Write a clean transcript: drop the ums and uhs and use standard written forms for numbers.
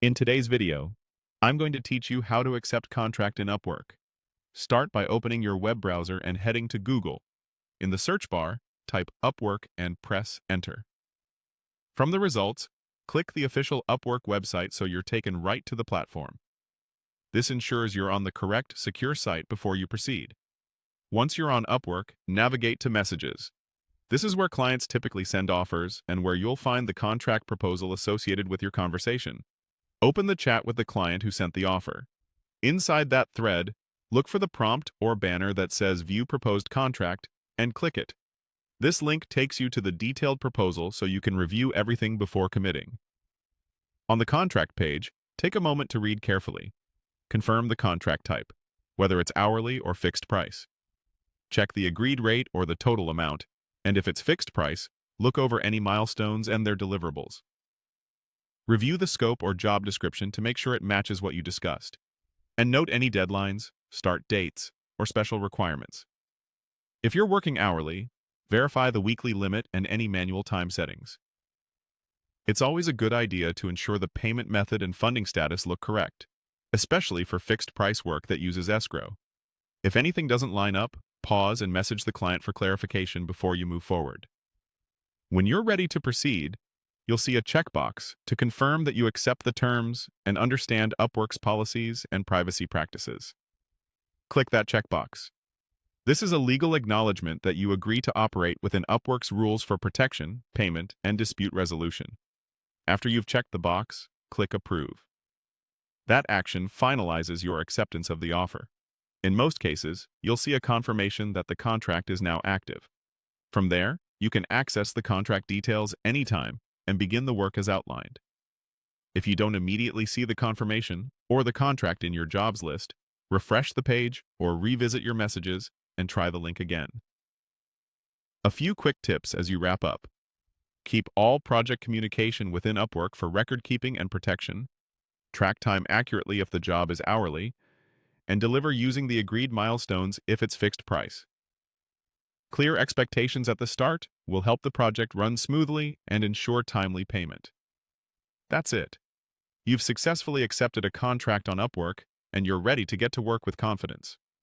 In today's video, I'm going to teach you how to accept contract in Upwork. Start by opening your web browser and heading to Google. In the search bar, type Upwork and press Enter. From the results, click the official Upwork website so you're taken right to the platform. This ensures you're on the correct, secure site before you proceed. Once you're on Upwork, navigate to Messages. This is where clients typically send offers and where you'll find the contract proposal associated with your conversation. Open the chat with the client who sent the offer. Inside that thread, look for the prompt or banner that says View Proposed Contract and click it. This link takes you to the detailed proposal so you can review everything before committing. On the contract page, take a moment to read carefully. Confirm the contract type, whether it's hourly or fixed price. Check the agreed rate or the total amount, and if it's fixed price, look over any milestones and their deliverables. Review the scope or job description to make sure it matches what you discussed. And note any deadlines, start dates, or special requirements. If you're working hourly, verify the weekly limit and any manual time settings. It's always a good idea to ensure the payment method and funding status look correct, especially for fixed-price work that uses escrow. If anything doesn't line up, pause and message the client for clarification before you move forward. When you're ready to proceed, you'll see a checkbox to confirm that you accept the terms and understand Upwork's policies and privacy practices. Click that checkbox. This is a legal acknowledgement that you agree to operate within Upwork's rules for protection, payment, and dispute resolution. After you've checked the box, click Approve. That action finalizes your acceptance of the offer. In most cases, you'll see a confirmation that the contract is now active. From there, you can access the contract details anytime and begin the work as outlined. If you don't immediately see the confirmation or the contract in your jobs list, refresh the page or revisit your messages and try the link again. A few quick tips as you wrap up. Keep all project communication within Upwork for record keeping and protection. Track time accurately if the job is hourly, and deliver using the agreed milestones if it's fixed price. Clear expectations at the start will help the project run smoothly and ensure timely payment. That's it. You've successfully accepted a contract on Upwork, and you're ready to get to work with confidence.